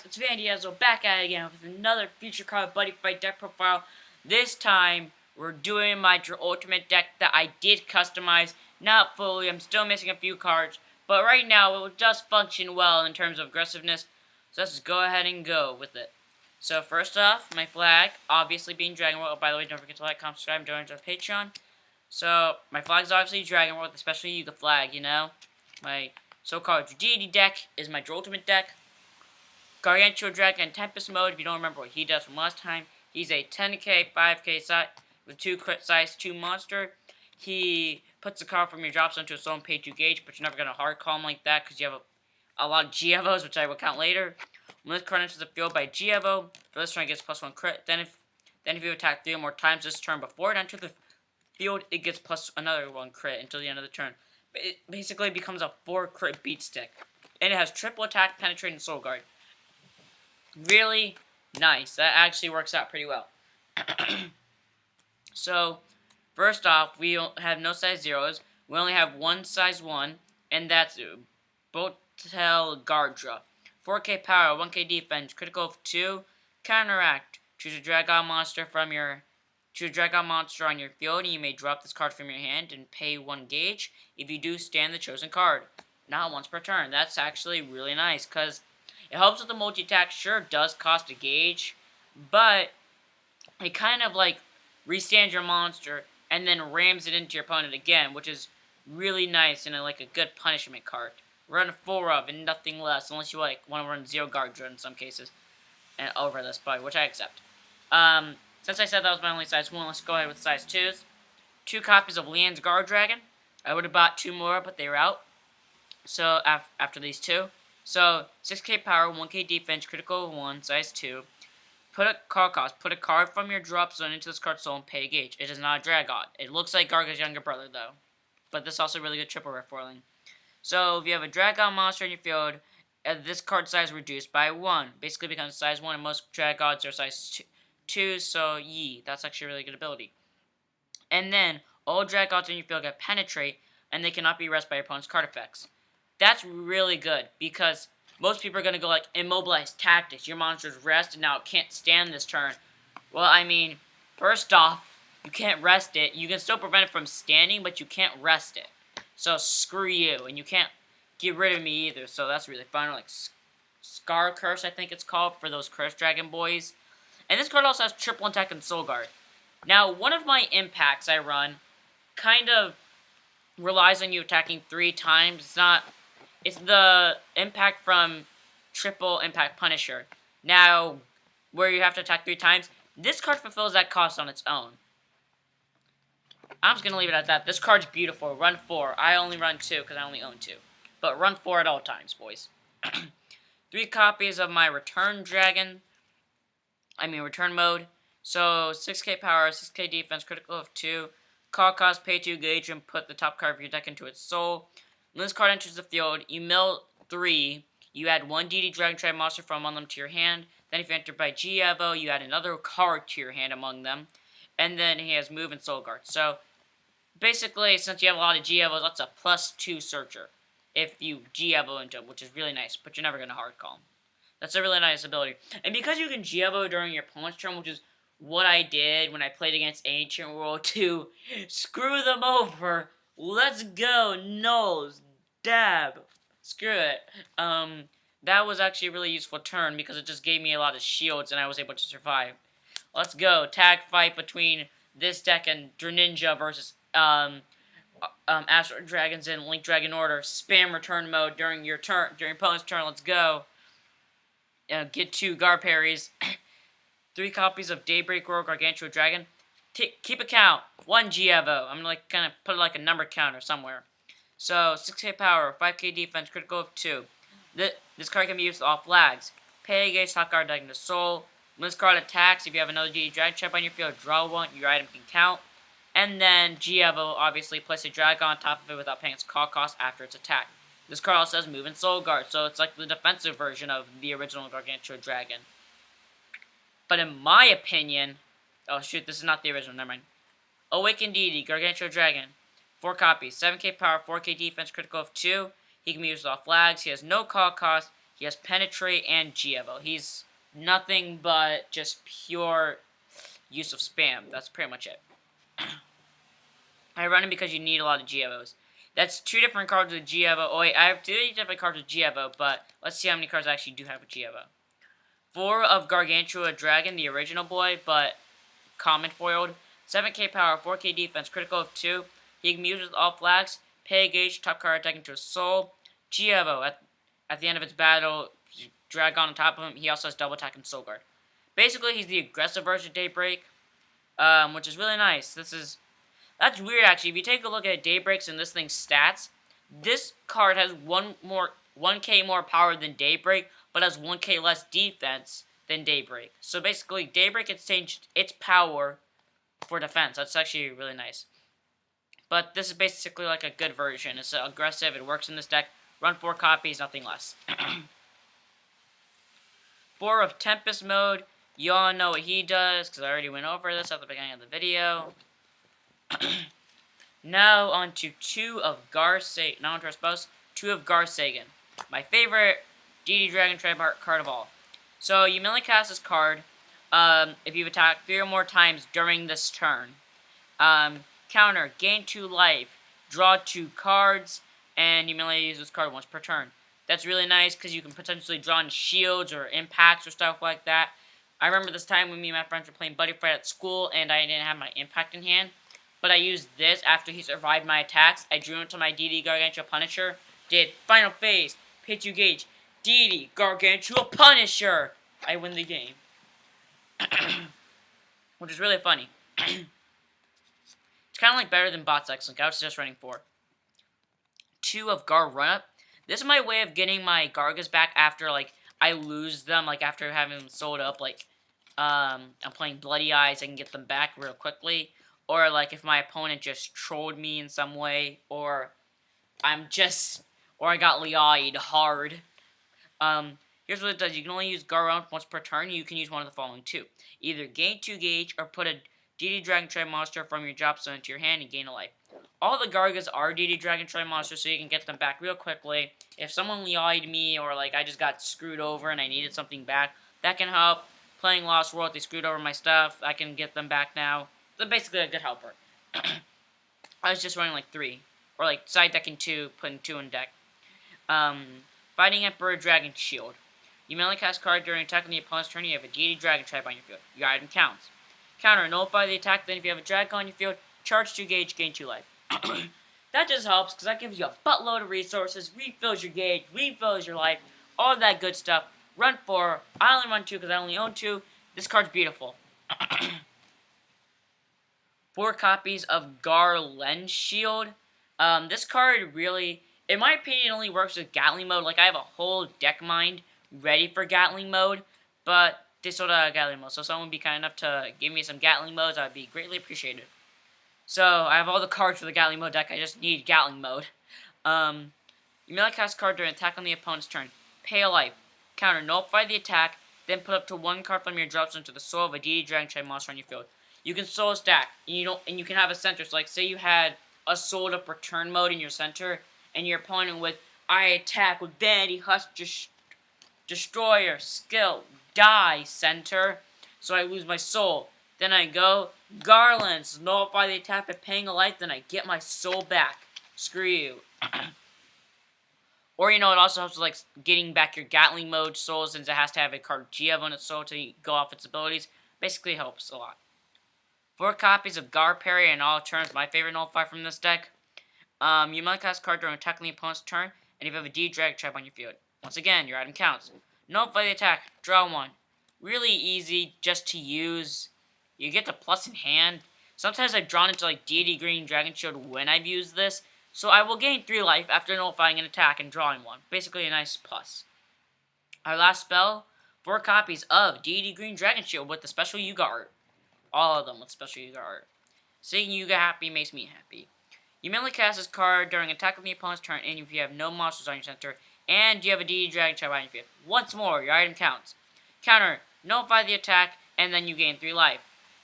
It's Van Diesel back at it again with another Future Card Buddy Fight deck profile. This time, we're doing my Dra-Ultimate deck that I did customize. Not fully, I'm still missing a few cards. But right now, it does function well in terms of aggressiveness. So let's just go ahead and go with it. So first off, my flag, obviously being Dragon World. Oh, by the way, don't forget to like, comment, subscribe, and join our Patreon. So, my flag is obviously Dragon World, especially the flag, you know. My so-called deity deck is my Dra-Ultimate deck. Gargantua Dragon Tempest mode, if you don't remember what he does from last time, he's a 10k, 5k size with 2 crit size, 2 monster. He puts the card from your drop zone to a soul and pay 2 gauge, but you're never going to hard call him like that because you have a lot of G-Evos, which I will count later. When this card enters the field by G-Evo, for this turn it gets +1 crit. Then if you attack 3 or more times this turn before it enters the field, it gets plus another 1 crit until the end of the turn. But it basically becomes a 4 crit beat stick. And it has triple attack, penetrate, and soul guard. Really nice. That actually works out pretty well. So, first off, we have no size zeros. We only have one size 1, and that's Botel Gardra. 4k power, 1k defense, critical of 2, counteract. Choose a Dragon monster on your field, and you may drop this card from your hand and pay 1 gauge. If you do, stand the chosen card. Not once per turn. That's actually really nice, because it helps with the multi-attack. Sure, it does cost a gauge, but it kind of like restands your monster and then rams it into your opponent again, which is really nice and like a good punishment card. Run 4 of and nothing less, unless you like want to run 0 Gardra in some cases, and over this, but which I accept. Since I said that was my only size 1, let's go ahead with size 2s. 2 copies of Lean's Guard Dragon. I would have bought 2 more, but they were out. So after these 2. So, 6k power, 1k defense, critical of 1, size 2. Put a card cost. Put a card from your drop zone into this card's soul and pay a gauge. It is not a Dragon. It looks like Garga's younger brother, though. But this is also really good triple rare foiling. So, if you have a Dragon monster in your field, this card size reduced by 1. Basically becomes size 1, and most Dragons are size 2, so that's actually a really good ability. And then, all Dragons in your field get penetrate, and they cannot be rested by your opponent's card effects. That's really good, because most people are going to go like, immobilize tactics. Your monster's rested, now it can't stand this turn. Well, I mean, first off, you can't rest it. You can still prevent it from standing, but you can't rest it. So, screw you, and you can't get rid of me either, so that's really fun. Like, Scar Curse, I think it's called, for those Curse Dragon boys. And this card also has triple attack and soul guard. Now, one of my impacts I run kind of relies on you attacking 3 times. It's the impact from Triple Impact Punisher. Now, where you have to attack 3 times, this card fulfills that cost on its own. I'm just going to leave it at that. This card's beautiful. Run 4. I only run 2 because I only own 2. But run 4 at all times, boys. 3 copies of my Return mode. So, 6k power, 6k defense, critical of 2. Call cost, pay 2 gauge, and put the top card of your deck into its soul. When this card enters the field, you mill 3. You add 1 DD Dragon Tribe monster from among them to your hand. Then if you enter by G-Evo, you add another card to your hand among them. And then he has move and soul guard. So, basically, since you have a lot of G-Evos, that's a +2 searcher. If you G-Evo into him, which is really nice, but you're never going to hard call him. That's a really nice ability. And because you can G-Evo during your opponent's turn, which is what I did when I played against Ancient World to screw them over. Let's go, nulls, dab, screw it. That was actually a really useful turn because it just gave me a lot of shields and I was able to survive. Let's go, tag fight between this deck and Greninja versus Astro Dragons and Link Dragon Order. Spam return mode during your opponent's turn. Let's go. Get 2 guard parries. 3 copies of Daybreak Roar Gargantua Dragon. Keep a count. 1 G-Evo. I'm like kind of put like a number counter somewhere. So 6k power, 5k defense, critical of 2. This card can be used with all flags. Pay a gauge, top card deck into soul. When this card attacks, if you have another DD Dragon Trap on your field, draw 1. Your item can count. And then G-Evo, obviously, place a Dragon on top of it without paying its call cost after its attack. This card also has move and soul guard, so it's like the defensive version of the original Gargantua Dragon. But in my opinion, oh shoot, this is not the original, never mind. Awakened Deity, Gargantua Dragon. 4 copies, 7k power, 4k defense, critical of 2. He can be used with all flags. He has no call cost. He has Penetrate and G-Evo. He's nothing but just pure use of spam. That's pretty much it. I run him because you need a lot of G-Evos. That's 2 different cards with G-Evo. Oh wait, I have 2 different cards with G-Evo, but let's see how many cards I actually do have with G-Evo. 4 of Gargantua Dragon, the original boy, but common foiled. 7k power, 4k defense, critical of 2. He can be used with all flags. Pay a gauge, top card attack into a soul. G-Evo, at the end of its battle, drag on top of him. He also has double attack and soul guard. Basically, he's the aggressive version of Daybreak, which is really nice. That's weird, actually. If you take a look at Daybreak's and this thing's stats, this card has 1k more power than Daybreak, but has 1k less defense than Daybreak. So basically, Daybreak has changed its power for defense. That's actually really nice. But this is basically like a good version. It's aggressive. It works in this deck. Run 4 copies, nothing less. 4 of Tempest mode. You all know what he does, because I already went over this at the beginning of the video. Now on to 2 of Garsagan. Now on to our spouse. 2 of Garsagan. My favorite DD Dragon Trademark card of all. So you mainly cast this card if you've attacked 3 or more times during this turn. Counter, gain 2 life, draw 2 cards, and you mainly use this card once per turn. That's really nice because you can potentially draw in shields or impacts or stuff like that. I remember this time when me and my friends were playing Buddy Fight at school and I didn't have my impact in hand. But I used this after he survived my attacks. I drew into my DD Gargantua Punisher, did Final Phase, pay 2 gauge, DD Gargantua Punisher. I win the game. Which is really funny. It's kind of like better than Bot's Excellent. I was just running 4. 2 of Gar Run-Up. This is my way of getting my Gargas back after, like, I lose them, like, after having them sold up, like, I'm playing Bloody Eyes, I can get them back real quickly. Or, like, if my opponent just trolled me in some way, or I got Lia'd hard. Here's what it does. You can only use Gar Run-Up once per turn. You can use one of the following 2. Either gain 2 gauge, or put a DD Dragon Trade monster from your drop zone into your hand and gain a life. All the Gargas are DD Dragon Trade monsters, so you can get them back real quickly. If someone lied me, or like I just got screwed over and I needed something back, that can help. Playing Lost World, they screwed over my stuff. I can get them back now. They're basically a good helper. I was just running like 3, or like side decking 2, putting 2 in deck. Fighting Emperor Dragon Shield. You may only cast card during attack on the opponent's turn. You have a DD Dragon Tribe on your field. Your item counts. Counter, nullify the attack, then if you have a drag on your field, charge 2 gauge, gain 2 life. That just helps, because that gives you a buttload of resources, refills your gauge, refills your life, all of that good stuff. Run 4, I only run 2 because I only own 2. This card's beautiful. 4 copies of Gar Lens Shield. This card really, in my opinion, only works with Gatling mode. Like, I have a whole deck mind ready for Gatling mode, but they sold out of Gatling mode, so if someone would be kind enough to give me some Gatling modes, I'd be greatly appreciated. So, I have all the cards for the Gatling mode deck, I just need Gatling mode. You may cast a card during attack on the opponent's turn. Pay a life. Counter, nullify the attack, then put up to 1 card from your drop zone to the soul of a DD Dragon Tribe monster on your field. You can soul stack, and you can have a center, so like, say you had a sold up return mode in your center, and your opponent with, I attack with Vanity Husk, Destroyer, Skill, Die center, so I lose my soul. Then I go Garlands, nullify the attack by paying a life, then I get my soul back. Screw you. Or, you know, it also helps with, like, getting back your Gatling mode soul, since it has to have a card G-Ev on its soul to go off its abilities. Basically helps a lot. 4 copies of Gar Parry in all turns, my favorite nullifier from this deck. You might cast a card during attacking the opponent's turn, and if you have a D Drag Trap on your field. Once again, your item counts. Nullify the attack, draw 1. Really easy just to use. You get the plus in hand. Sometimes I've drawn into like Deity Green Dragon Shield when I've used this, so I will gain 3 life after nullifying an attack and drawing 1. Basically a nice plus. Our last spell, 4 copies of Deity Green Dragon Shield with the special Yuga art. All of them with special Yuga art. Seeing Yuga happy makes me happy. You mainly cast this card during attack of the opponent's turn, and if you have no monsters on your center, and you have a DD Dragon Tribe on your field. Once more, your item counts. Counter, nullify the attack, and then you gain 3 life.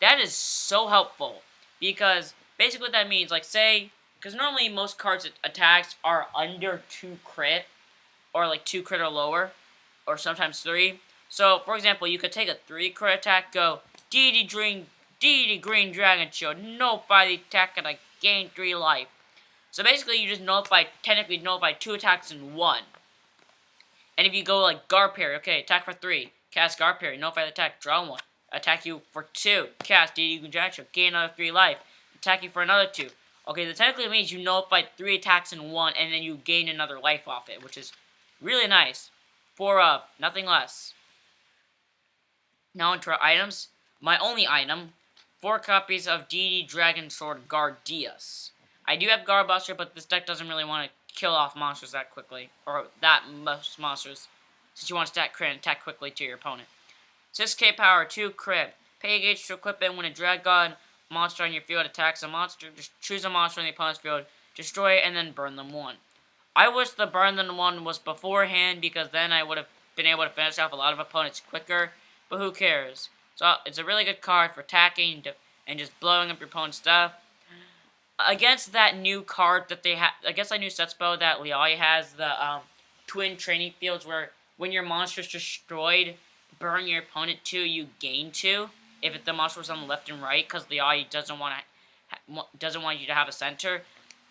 That is so helpful, because basically what that means, like say, because normally most cards attacks are under 2 crit, or like 2 crit or lower. or sometimes 3. So, for example, you could take a 3 crit attack, go DD Green Dragon Shield, nullify the attack, and I gain 3 life. So basically, you just technically nullify 2 attacks in 1. And if you go like Guard Parry, okay, attack for 3, cast Guard Parry, nullify the attack, draw 1. Attack you for 2, cast DD Green Dragon Shield, gain another 3 life. Attack you for another 2. Okay, that technically means you nullify 3 attacks in 1, and then you gain another life off it, which is really nice. For nothing less. Now into our items. My only item, 4 copies of DD Dragon Sword Guardias. I do have Guard Buster, but this deck doesn't really want to kill off monsters that quickly. Or that most monsters. Since you want to stack crit and attack quickly to your opponent. 6k power, 2 crit. Pay gauge to equip it when a Dragon monster on your field attacks a monster. Just choose a monster on the opponent's field, destroy it, and then burn them 1. I wish the burn them 1 was beforehand, because then I would have been able to finish off a lot of opponents quicker. But who cares? So it's a really good card for attacking and just blowing up your opponent's stuff. Against that new card that they have, against that new set spell that Liai has, the twin training fields, where when your monster is destroyed, burn your opponent 2, you gain 2. If the monster was on the left and right, because Liai doesn't want you to have a center.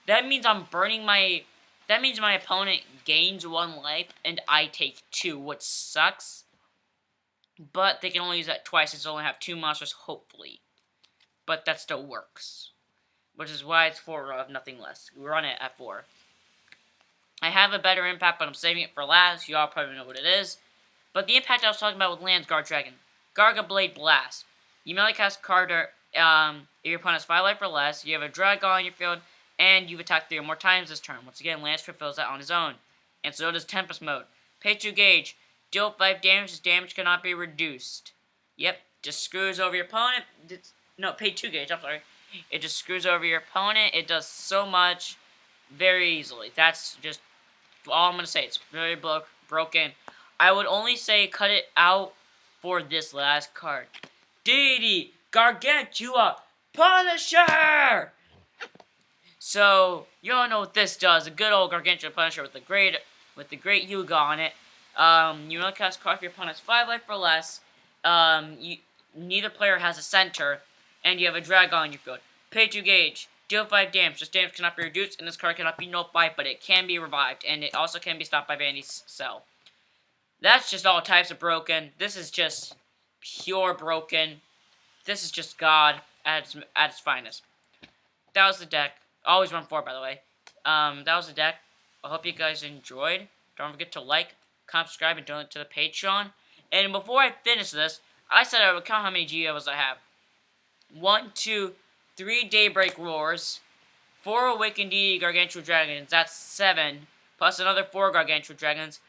That means I'm burning my. That means my opponent gains 1 life and I take 2, which sucks. But they can only use that twice, since they only have 2 monsters, hopefully. But that still works. Which is why it's 4 of nothing less. We run it at 4. I have a better impact, but I'm saving it for last. You all probably know what it is. But the impact I was talking about with Land's Guard Dragon. Garga Blade Blast. You melee cast card if your opponent has 5 life or less, you have a Dragon on your field, and you've attacked 3 or more times this turn. Once again, Lance fulfills that on his own. And so does Tempest Mode. Pay 2 gauge. Deal 5 damage. This damage cannot be reduced. Yep, just screws over your opponent. No, pay 2 gauge, I'm sorry. It just screws over your opponent. It does so much very easily. That's just all I'm going to say. It's very broken. I would only say cut it out for this last card. DD Gargantua Punisher! So, you all know what this does. A good old Gargantua Punisher with the great Yuga on it. You only cast card if your opponent has 5 life or less. Neither player has a center, and you have a Dragon on your field. Pay 2 gauge. Deal 5 damage. This damage cannot be reduced, and this card cannot be nullified, but it can be revived, and it also can be stopped by Vandy's Cell. That's just all types of broken. This is just pure broken. This is just God at its finest. That was the deck. Always run 4, by the way. That was the deck. I hope you guys enjoyed. Don't forget to like, comment, subscribe, and donate to the Patreon. And before I finish this, I said I would count how many GEOs I have. 1, 2, 3 Daybreak Roars, 4 Awakened DD Gargantua Dragons, that's 7, plus another 4 Gargantua Dragons.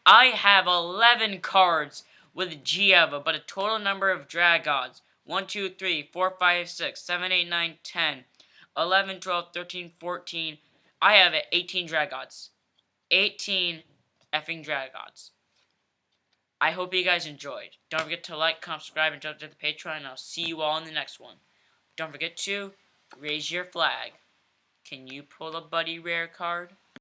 I have 11 cards with GEO, but a total number of Dragons. 1, 2, 3, 4, 5, 6, 7, 8, 9, 10, 11, 12, 13, 14. I have 18 Dragons. 18 effing Dragons. I hope you guys enjoyed. Don't forget to like, comment, subscribe, and donate to the Patreon, and I'll see you all in the next one. Don't forget to raise your flag. Can you pull a Buddy Rare card?